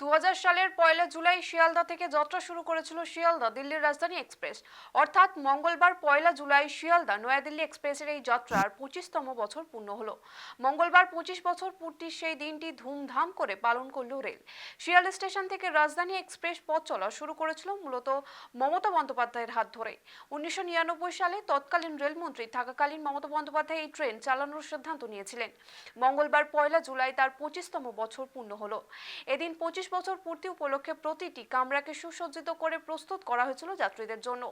2000 সালের 1 জুলাই শিয়ালদা থেকে যাত্রা শুরু করেছিল শিয়ালদা দিল্লির রাজধানী এক্সপ্রেস। অর্থাৎ মঙ্গলবার 1 জুলাই শিয়ালদা নয়াদিল্লি এক্সপ্রেসের এই যাত্রার 25তম বছর পূর্ণ হলো। মঙ্গলবার 25 বছর পূর্তির সেই দিনটি ধুমধাম করে পালন করলো রেল। শিয়ালদা স্টেশন থেকে রাজধানী এক্সপ্রেস পথ চলা শুরু করেছিল মূলত মমতা বন্দ্যোপাধ্যায়ের হাত ধরে। 1999 সালে তৎকালীন রেলমন্ত্রী থাকাকালীন মমতা বন্দ্যোপাধ্যায় এই ট্রেন চালানোর সিদ্ধান্ত নিয়েছিলেন। মঙ্গলবার 1 জুলাই তার 25তম বছর পূর্ণ হলো। এদিন 25 বছর পূর্তি উপলক্ষে প্রতিটি কামরাকে সুসজ্জিত করে প্রস্তুত করা হয়েছিল যাত্রীদের জন্য।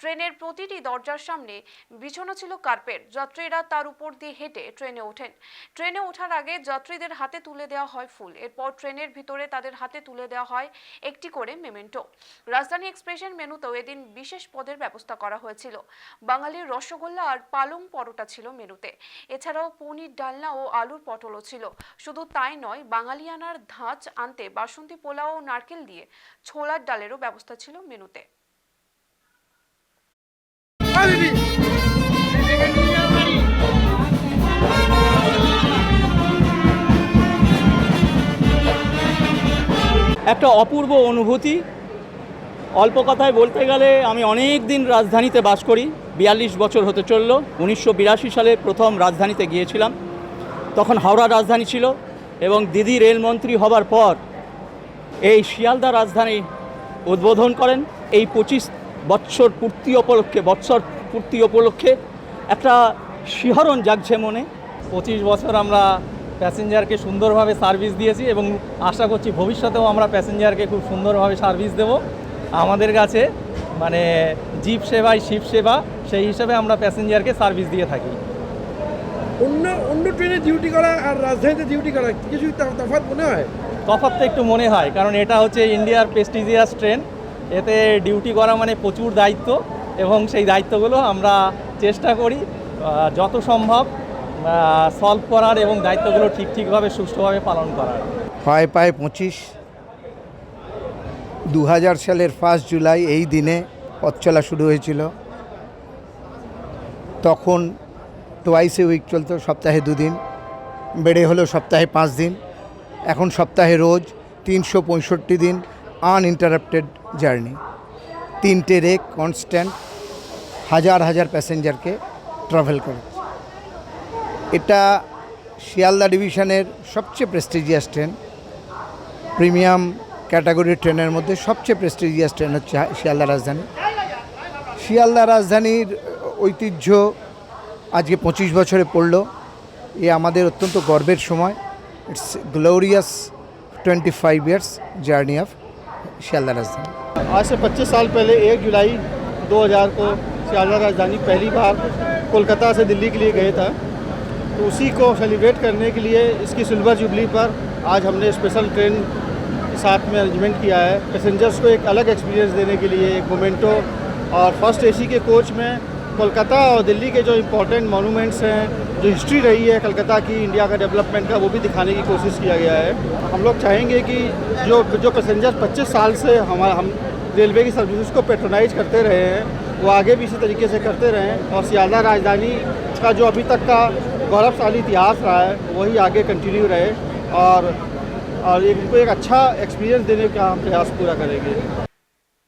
ট্রেনের প্রতিটি দরজার সামনে বিছানো ছিল কার্পেট। যাত্রীরা তার উপর দিয়ে হেঁটে ট্রেনে ওঠেন। ট্রেনে ওঠার আগে যাত্রীদের হাতে তুলে দেওয়া হয় ফুল। এরপর ট্রেনের ভিতরে তাদের হাতে তুলে দেওয়া হয় একটি করে মেমেন্টো। রাজধানী এক্সপ্রেসের মেনুতেও এদিন বিশেষ পদের ব্যবস্থা করা হয়েছিল। বাঙালির রসগোল্লা আর পালং পরোটা ছিল মেনুতে। এছাড়াও পনির ডালনা ও আলুর পটলও ছিল। শুধু তাই নয়, বাঙালিয়ানার ধাঁচ আনতে বাসন্তী পোলাও ও নারকেল দিয়ে ছোলার ডালেরও ব্যবস্থা ছিল মেনুতে। একটা অপূর্ব অনুভূতি। অল্প কথায় বলতে গেলে আমি অনেক দিন রাজধানীতে বাস করি, 42 বছর হতে চলল। 1982 সালে প্রথম রাজধানীতে গিয়েছিলাম, তখন হাওড়া রাজধানী ছিল, এবং দিদি রেলমন্ত্রী হবার পর এই শিয়ালদা রাজধানী উদ্বোধন করেন। এই 25 বৎসর পূর্তি উপলক্ষে একটা শিহরণ জাগছে মনে। 25 বছর আমরা প্যাসেঞ্জারকে সুন্দরভাবে সার্ভিস দিয়েছি এবং আশা করছি ভবিষ্যতেও আমরা প্যাসেঞ্জারকে খুব সুন্দরভাবে সার্ভিস দেব। আমাদের কাছে মানে জিপ সেবাই শিপ সেবা, সেই হিসেবে আমরা প্যাসেঞ্জারকে সার্ভিস দিয়ে থাকি। অন্য ট্রেনে ডিউটি করা আর রাজধানীতে ডিউটি করা কিছু তফাৎ মনে হয়? তফাৎ তো একটু মনে হয়, কারণ এটা হচ্ছে ইন্ডিয়ার প্রেস্টিজিয়াস ট্রেন। এতে ডিউটি করা মানে প্রচুর দায়িত্ব, এবং সেই দায়িত্বগুলো আমরা চেষ্টা করি যত সম্ভব সলভ করার এবং দায়িত্বগুলো ঠিকভাবে সুষ্ঠুভাবে পালন করার। পায় 25 2000 সালের 1 জুলাই এই দিনে পথ চলা শুরু হয়েছিল। তখন টোয়াইস এ উইক চলতো, সপ্তাহে 2 দিন, বেড়ে হলো সপ্তাহে 5 দিন। এখন সপ্তাহে রোজ 365 দিন আনইন্টারাপ্টেড জার্নি। 3টে রেক কনস্ট্যান্ট, হাজার প্যাসেঞ্জারকে ট্রাভেল করে। এটা শিয়ালদা ডিভিশনের সবচেয়ে প্রেস্টিজিয়াস ট্রেন। প্রিমিয়াম ক্যাটাগরির ট্রেনের মধ্যে সবচেয়ে প্রেস্টিজিয়াস ট্রেন হচ্ছে শিয়ালদা রাজধানী। শিয়ালদা রাজধানীর ঐতিহ্য আজকে 25 বছরে পড়ল। এ আমাদের অত্যন্ত গর্বের সময়। It's glorious 25 years journey of Sealdah রাজধানী। आज से 25 साल पहले 1 जुलाई 2000 को शियालदा राजधानी पहली बार कोलकाता से दिल्ली के लिए गए था। तो उसी को सेलिब्रेट करने के लिए इसकी सिल्वर जुबली पर आज हमने स्पेशल ट्रेन के साथ में अरेंजमेंट किया है। पैसेंजर्स को एक अलग एक्सपीरियंस देने के लिए एक मोमेंटो और फर्स्ट एसी के कोच में कोलकाता और दिल्ली के जो इम्पोर्टेंट मोनूमेंट्स हैं, जो हिस्ट्री रही है कलकत्ता की, इंडिया का डेवलपमेंट का, वो भी दिखाने की कोशिश किया गया है। हम लोग चाहेंगे कि जो पैसेंजर 25 साल से हम रेलवे की सर्विसेज को पेट्रोनाइज करते रहे हैं, वो आगे भी इसी तरीके से करते रहें, और शियालदा राजधानी का जो अभी तक का गौरवशाली इतिहास रहा है वही आगे कंटिन्यू रहे, और उनको एक अच्छा एक्सपीरियंस देने का हम प्रयास पूरा करेंगे।